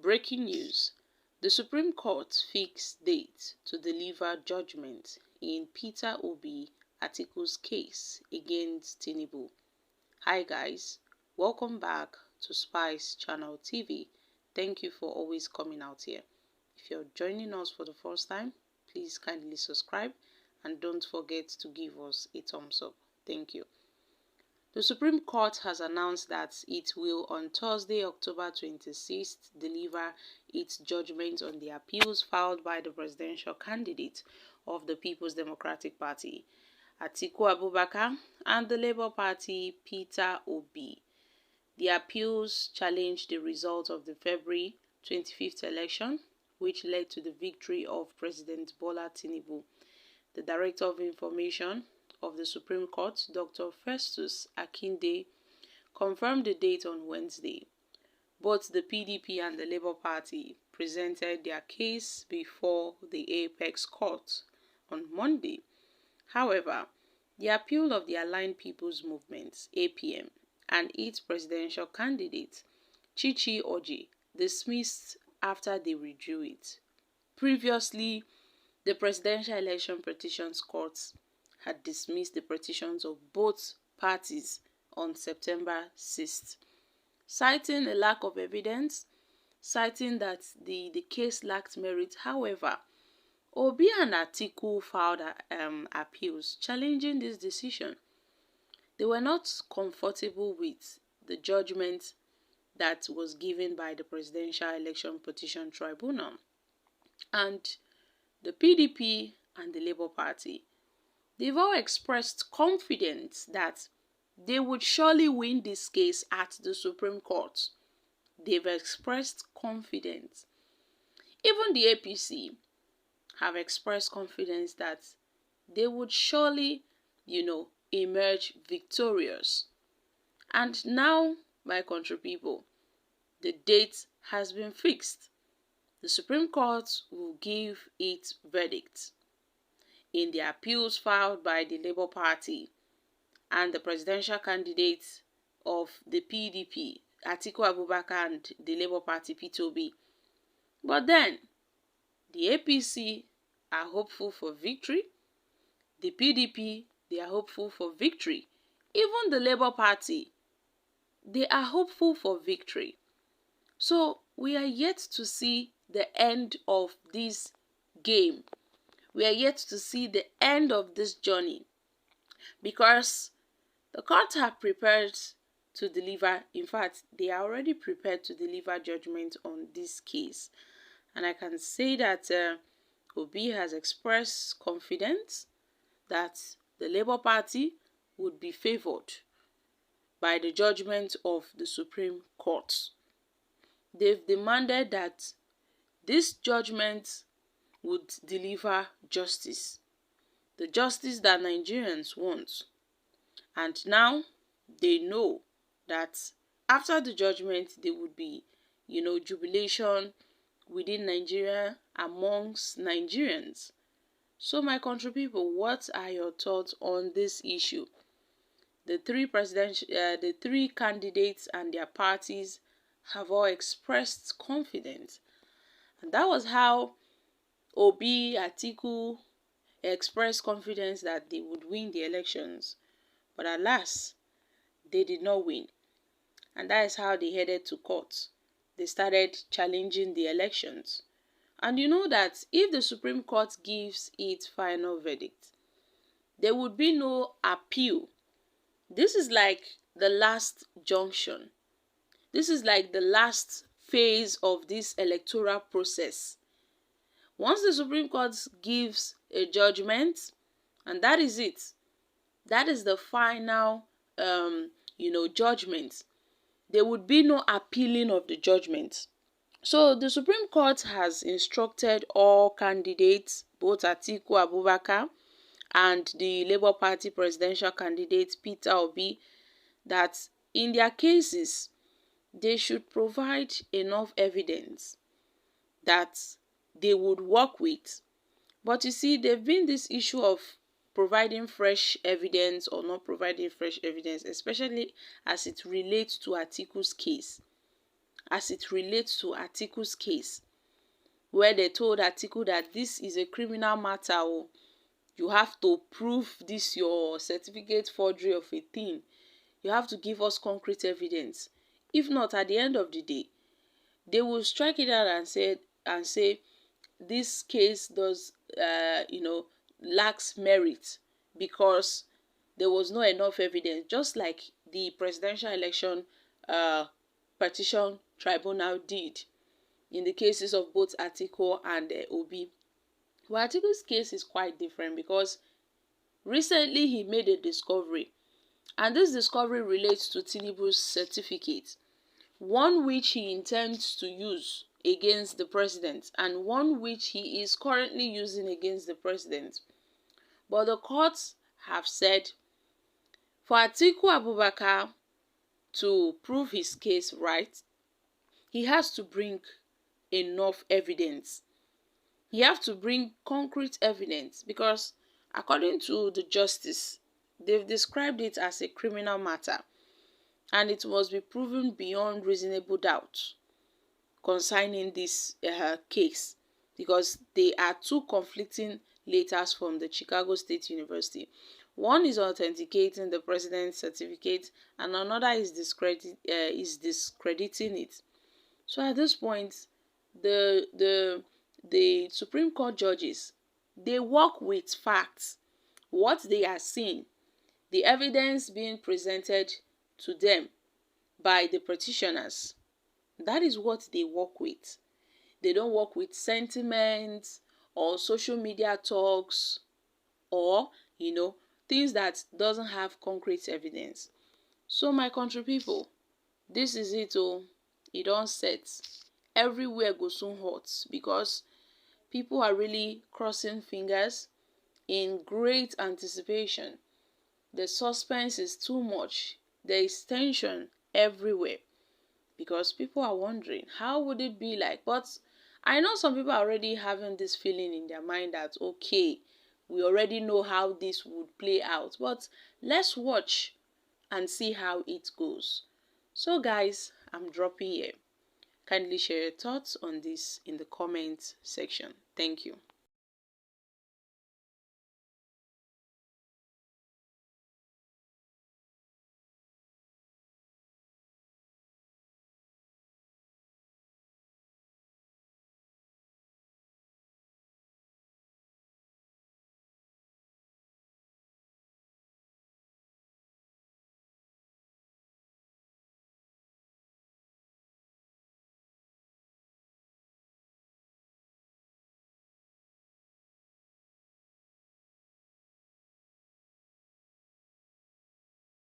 Breaking news: the Supreme Court fixed date to deliver judgment in Peter Obi Atiku's case against Tinubu. Hi guys, welcome back to Spice Channel TV. Thank you for always coming out here. If you're joining us for the first time, please kindly subscribe and don't forget to give us a thumbs up. Thank you. The Supreme Court has announced that it will on Thursday, October 26th, deliver its judgment on the appeals filed by the presidential candidate of the People's Democratic Party, Atiku Abubakar, and the Labour Party, Peter Obi. The appeals challenged the result of the February 25th election, which led to the victory of President Bola Tinubu. The Director of Information of the Supreme Court, Dr. Festus Akinde, confirmed the date on Wednesday. Both the PDP and the Labour Party presented their case before the Apex Court on Monday. However, the appeal of the Aligned People's Movement (APM) and its presidential candidate, Chichi Oji, dismissed after they withdrew it. Previously, the Presidential Election Petitions Court had dismissed the petitions of both parties on September 6th, citing a lack of evidence, citing that the case lacked merit. However, Obi and Atiku filed appeals challenging this decision. They were not comfortable with the judgment that was given by the Presidential Election Petition Tribunal. And the PDP and the Labour Party, they've all expressed confidence that they would surely win this case at the Supreme Court. They've expressed confidence. Even the APC have expressed confidence that they would surely, emerge victorious. And now, my country people, the date has been fixed. The Supreme Court will give its verdict in the appeals filed by the Labour Party and the presidential candidate of the PDP, Atiku Abubakar, and the Labour Party, Peter Obi. But then, the APC are hopeful for victory. The PDP, they are hopeful for victory. Even the Labour Party, they are hopeful for victory. So, we are yet to see the end of this game. We are yet to see the end of this journey, because the courts are prepared to deliver. In fact, they are already prepared to deliver judgment on this case. And I can say that Obi has expressed confidence that the Labour Party would be favoured by the judgment of the Supreme Court. They've demanded that this judgment would deliver justice, the justice that Nigerians want. And now they know that after the judgment, there would be, jubilation within Nigeria, amongst Nigerians. So, my country people, what are your thoughts on this issue? The three candidates and their parties have all expressed confidence. And that was how Obi, Atiku expressed confidence that they would win the elections. But alas, they did not win. And that is how they headed to court. They started challenging the elections. And you know that if the Supreme Court gives its final verdict, there would be no appeal. This is like the last junction. This is like the last phase of this electoral process. Once the Supreme Court gives a judgment, and that is it, that is the final, judgment. There would be no appealing of the judgment. So the Supreme Court has instructed all candidates, both Atiku Abubakar and the Labour Party presidential candidate Peter Obi, that in their cases, they should provide enough evidence that they would work with. But you see, there's been this issue of providing fresh evidence or not providing fresh evidence, especially as it relates to Atiku's case. as it relates to Atiku's case, where they told Atiku that this is a criminal matter. Oh, you have to prove this your certificate forgery of a thing. You have to give us concrete evidence. If not, at the end of the day, they will strike it out and say this case does lacks merit because there was not enough evidence, just like the presidential election uh, petition tribunal did in the cases of both Atiku and Obi. Well, Atiku's case is quite different because recently he made a discovery, and this discovery relates to Tinubu's certificate, one which he intends to use against the president and one which he is currently using against the president. But the courts have said for Atiku Abubakar to prove his case right, he has to bring enough evidence. He has to bring concrete evidence because according to the justice, they've described it as a criminal matter and it must be proven beyond reasonable doubt concerning this case because they are two conflicting letters from the Chicago State University. One is authenticating the president's certificate and another is discrediting it. So at this point, the Supreme Court judges, they work with facts, what they are seeing, the evidence being presented to them by the petitioners. That is what they work with. They don't work with sentiments or social media talks or things that doesn't have concrete evidence. So my country people, this is it. Oh, it don set. Everywhere go soon hot because people are really crossing fingers in great anticipation. The suspense is too much. There is tension everywhere because people are wondering how would it be like. But I know some people are already having this feeling in their mind that okay, we already know how this would play out, but let's watch and see how it goes. So guys, I'm dropping here. Kindly share your thoughts on this in the comment section. Thank you.